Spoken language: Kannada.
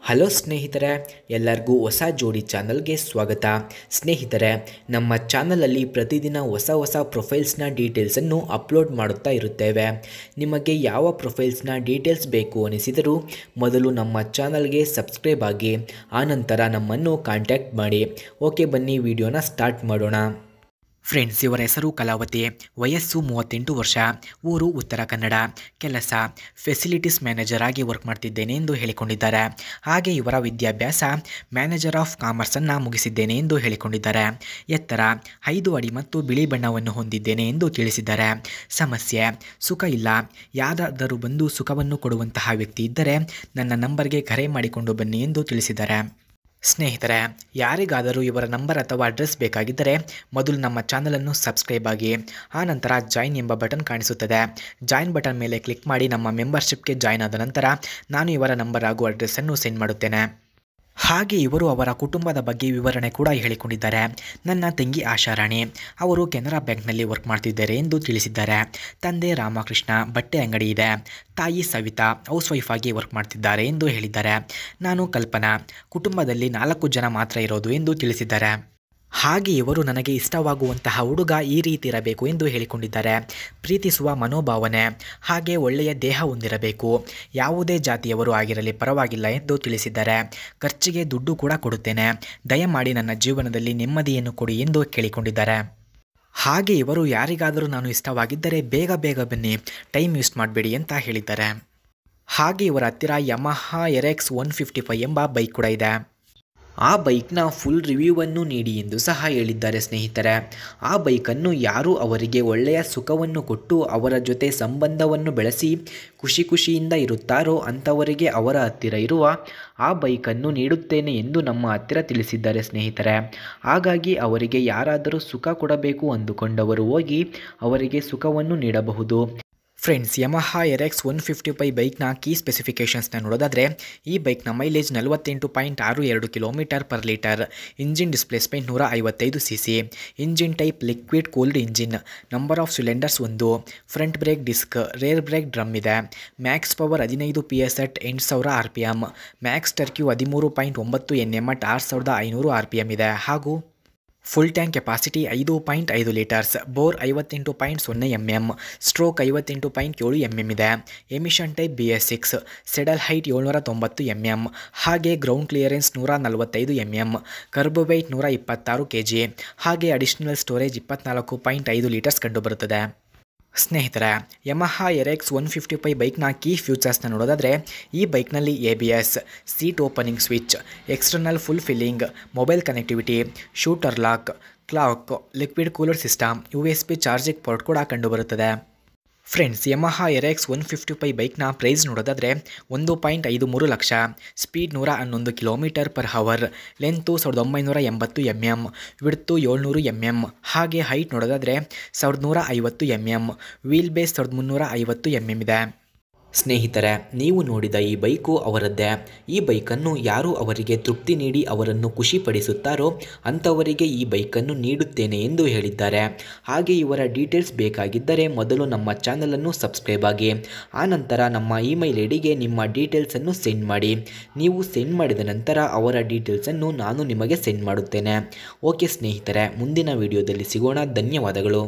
ಹಲೋ ಸ್ನೇಹಿತರೆ, ಎಲ್ಲರಿಗೂ ಹೊಸ ಜೋಡಿ ಚಾನಲ್ಗೆ ಸ್ವಾಗತ. ಸ್ನೇಹಿತರೆ, ನಮ್ಮ ಚಾನಲಲ್ಲಿ ಪ್ರತಿದಿನ ಹೊಸ ಪ್ರೊಫೈಲ್ಸ್ನ ಡೀಟೇಲ್ಸನ್ನು ಅಪ್ಲೋಡ್ ಮಾಡುತ್ತಾ ಇರುತ್ತೇವೆ. ನಿಮಗೆ ಯಾವ ಪ್ರೊಫೈಲ್ಸ್ನ ಡೀಟೇಲ್ಸ್ ಬೇಕು ಅನಿಸಿದರೂ ಮೊದಲು ನಮ್ಮ ಚಾನಲ್ಗೆ ಸಬ್ಸ್ಕ್ರೈಬ್ ಆಗಿ ಆನಂತರ ನಮ್ಮನ್ನು ಕಾಂಟ್ಯಾಕ್ಟ್ ಮಾಡಿ. ಓಕೆ, ಬನ್ನಿ ವಿಡಿಯೋನ ಸ್ಟಾರ್ಟ್ ಮಾಡೋಣ. ಫ್ರೆಂಡ್ಸ್, ಇವರ ಹೆಸರು ಕಲಾವತಿ, ವಯಸ್ಸು 38 ವರ್ಷ, ಊರು ಉತ್ತರ ಕನ್ನಡ, ಕೆಲಸ ಫೆಸಿಲಿಟೀಸ್ ಮ್ಯಾನೇಜರ್ ಆಗಿ ವರ್ಕ್ ಮಾಡ್ತಿದ್ದೇನೆ ಎಂದು ಹೇಳಿಕೊಂಡಿದ್ದಾರೆ. ಹಾಗೆ ಇವರ ವಿದ್ಯಾಭ್ಯಾಸ ಮ್ಯಾನೇಜರ್ ಆಫ್ ಕಾಮರ್ಸನ್ನು ಮುಗಿಸಿದ್ದೇನೆ ಎಂದು ಹೇಳಿಕೊಂಡಿದ್ದಾರೆ. ಎತ್ತರ 5 ಅಡಿ ಮತ್ತು ಬಿಳಿ ಬಣ್ಣವನ್ನು ಹೊಂದಿದ್ದೇನೆ ಎಂದು ತಿಳಿಸಿದ್ದಾರೆ. ಸಮಸ್ಯೆ ಸುಖ ಇಲ್ಲ, ಯಾರಾದರೂ ಬಂದು ಸುಖವನ್ನು ಕೊಡುವಂತಹ ವ್ಯಕ್ತಿ ಇದ್ದರೆ ನನ್ನ ನಂಬರ್ಗೆ ಕರೆ ಮಾಡಿಕೊಂಡು ಬನ್ನಿ ಎಂದು ತಿಳಿಸಿದ್ದಾರೆ. ಸ್ನೇಹಿತರೆ, ಯಾರಿಗಾದರೂ ಇವರ ನಂಬರ್ ಅಥವಾ ಅಡ್ರೆಸ್ ಬೇಕಾಗಿದ್ದರೆ ಮೊದಲು ನಮ್ಮ ಚಾನಲನ್ನು ಸಬ್ಸ್ಕ್ರೈಬ್ ಆಗಿ ಆನಂತರ ಜಾಯಿನ್ ಎಂಬ ಬಟನ್ ಕಾಣಿಸುತ್ತದೆ. ಜಾಯಿನ್ ಬಟನ್ ಮೇಲೆ ಕ್ಲಿಕ್ ಮಾಡಿ ನಮ್ಮ ಮೆಂಬರ್ಶಿಪ್ಗೆ ಜಾಯಿನ್ ಆದ ನಂತರ ನಾನು ಇವರ ನಂಬರ್ ಹಾಗೂ ಅಡ್ರೆಸ್ಸನ್ನು ಸೆಂಡ್ ಮಾಡುತ್ತೇನೆ. ಹಾಗೆ ಇವರು ಅವರ ಕುಟುಂಬದ ಬಗ್ಗೆ ವಿವರಣೆ ಕೂಡ ಹೇಳಿಕೊಂಡಿದ್ದಾರೆ. ನನ್ನ ತಂಗಿ ಆಶಾರಾಣಿ, ಅವರು ಕೆನರಾ ಬ್ಯಾಂಕ್ನಲ್ಲಿ ವರ್ಕ್ ಮಾಡ್ತಿದ್ದಾರೆ ಎಂದು ತಿಳಿಸಿದ್ದಾರೆ. ತಂದೆ ರಾಮಕೃಷ್ಣ, ಬಟ್ಟೆ ಅಂಗಡಿ ಇದೆ. ತಾಯಿ ಸವಿತಾ, ಹೌಸ್ ವೈಫ್ ಆಗಿ ವರ್ಕ್ ಮಾಡ್ತಿದ್ದಾರೆ ಎಂದು ಹೇಳಿದ್ದಾರೆ. ನಾನು ಕಲ್ಪನಾ, ಕುಟುಂಬದಲ್ಲಿ 4 ಜನ ಮಾತ್ರ ಇರೋದು ಎಂದು ತಿಳಿಸಿದ್ದಾರೆ. ಹಾಗೆ ಇವರು ನನಗೆ ಇಷ್ಟವಾಗುವಂತಹ ಹುಡುಗ ಈ ರೀತಿ ಇರಬೇಕು ಎಂದು ಹೇಳಿಕೊಂಡಿದ್ದಾರೆ. ಪ್ರೀತಿಸುವ ಮನೋಭಾವನೆ, ಹಾಗೆ ಒಳ್ಳೆಯ ದೇಹ ಹೊಂದಿರಬೇಕು, ಯಾವುದೇ ಜಾತಿಯವರು ಆಗಿರಲಿ ಪರವಾಗಿಲ್ಲ ಎಂದು ತಿಳಿಸಿದ್ದಾರೆ. ಖರ್ಚಿಗೆ ದುಡ್ಡು ಕೂಡ ಕೊಡುತ್ತೇನೆ, ದಯಮಾಡಿ ನನ್ನ ಜೀವನದಲ್ಲಿ ನೆಮ್ಮದಿಯನ್ನು ಕೊಡಿ ಎಂದು ಕೇಳಿಕೊಂಡಿದ್ದಾರೆ. ಹಾಗೆ ಇವರು ಯಾರಿಗಾದರೂ ನಾನು ಇಷ್ಟವಾಗಿದ್ದರೆ ಬೇಗ ಬನ್ನಿ, ಟೈಮ್ ವೇಸ್ಟ್ ಮಾಡಬೇಡಿ ಅಂತ ಹೇಳಿದ್ದಾರೆ. ಹಾಗೆ ಇವರ ಹತ್ತಿರ ಯಮಹಾ RX 155 ಎಂಬ ಬೈಕ್ ಕೂಡ ಇದೆ. ಆ ಬೈಕ್ನ ಫುಲ್ ರಿವ್ಯೂವನ್ನು ನೀಡಿ ಎಂದು ಸಹ ಹೇಳಿದ್ದಾರೆ. ಸ್ನೇಹಿತರೆ, ಆ ಬೈಕನ್ನು ಯಾರು ಅವರಿಗೆ ಒಳ್ಳೆಯ ಸುಖವನ್ನು ಕೊಟ್ಟು ಅವರ ಜೊತೆ ಸಂಬಂಧವನ್ನು ಬೆಳೆಸಿ ಖುಷಿಯಿಂದ ಇರುತ್ತಾರೋ ಅಂಥವರಿಗೆ ಅವರ ಹತ್ತಿರ ಇರುವ ಆ ಬೈಕನ್ನು ನೀಡುತ್ತೇನೆ ಎಂದು ನಮ್ಮ ಹತ್ತಿರ ತಿಳಿಸಿದ್ದಾರೆ. ಸ್ನೇಹಿತರೆ, ಹಾಗಾಗಿ ಅವರಿಗೆ ಯಾರಾದರೂ ಸುಖ ಕೊಡಬೇಕು ಅಂದುಕೊಂಡವರು ಹೋಗಿ ಅವರಿಗೆ ಸುಖವನ್ನು ನೀಡಬಹುದು. ಫ್ರೆಂಡ್ಸ್, ಯಮಹಾ RX 155 ಬೈಕ್ನ ಕೀ ಸ್ಪೆಸಿಫಿಕೇಷನ್ಸ್ನ ನೋಡೋದಾದರೆ ಈ ಬೈಕ್ನ ಮೈಲೇಜ್ 48.62 km/ಲೀಟರ್, engine displacement 155 cc, engine type liquid cooled engine, number of cylinders 1, front brake disc, rear brake drum ಇದೆ, max power 15 PS at 8000 RPM, max torque 13.9 Nm at 6500 RPM ಇದೆ. ಹಾಗೂ full tank capacity 5.5 litres, bore 58.0 mm, stroke 58.7 mm ಇದೆ. Emission type BS6, saddle height 790 mm, ಹಾಗೆ ground clearance 145 mm, kerb weight 126 kg, ಹಾಗೆ ಅಡಿಷನಲ್ ಸ್ಟೋರೇಜ್ 24.5 ಲೀಟರ್ಸ್ ಕಂಡುಬರುತ್ತದೆ. ಸ್ನೇಹಿತರೆ, ಯಮಹಾ RX 155 ಬೈಕ್ನ ಕೀ ಫ್ಯೂಚರ್ಸ್ನ ನೋಡೋದಾದರೆ ಈ ಬೈಕ್ನಲ್ಲಿ ABS, seat opening switch, external full filling, mobile connectivity, shooter lock, clock, liquid cooler system, USB charging port ಕೂಡ ಕಂಡುಬರುತ್ತದೆ. ಫ್ರೆಂಡ್ಸ್, ಯಮಹಾ RX 155 ಬೈಕ್ನ ಪ್ರೈಸ್ ನೋಡೋದಾದರೆ 1.53 lakh, speed 111 km/h, length 1980 mm, width 700 mm, ಹಾಗೆ ಹೈಟ್ ನೋಡೋದಾದರೆ 1150 mm, ವೀಲ್ ಬೇಸ್ 1350 mm ಇದೆ. ಸ್ನೇಹಿತರೆ, ನೀವು ನೋಡಿದ ಈ ಬೈಕು ಅವರದ್ದೇ. ಈ ಬೈಕನ್ನು ಯಾರು ಅವರಿಗೆ ತೃಪ್ತಿ ನೀಡಿ ಅವರನ್ನು ಖುಷಿಪಡಿಸುತ್ತಾರೋ ಅಂಥವರಿಗೆ ಈ ಬೈಕನ್ನು ನೀಡುತ್ತೇನೆ ಎಂದು ಹೇಳಿದ್ದಾರೆ. ಹಾಗೆ ಇವರ ಡೀಟೇಲ್ಸ್ ಬೇಕಾಗಿದ್ದರೆ ಮೊದಲು ನಮ್ಮ ಚಾನಲನ್ನು ಸಬ್ಸ್ಕ್ರೈಬ್ ಆಗಿ ಆನಂತರ ನಮ್ಮ ಇಮೇಲ್ ಐಡಿಗೆ ನಿಮ್ಮ ಡೀಟೇಲ್ಸನ್ನು ಸೆಂಡ್ ಮಾಡಿ. ನೀವು ಸೆಂಡ್ ಮಾಡಿದ ನಂತರ ಅವರ ಡೀಟೇಲ್ಸನ್ನು ನಾನು ನಿಮಗೆ ಸೆಂಡ್ ಮಾಡುತ್ತೇನೆ. ಓಕೆ ಸ್ನೇಹಿತರೆ, ಮುಂದಿನ ವಿಡಿಯೋದಲ್ಲಿ ಸಿಗೋಣ. ಧನ್ಯವಾದಗಳು.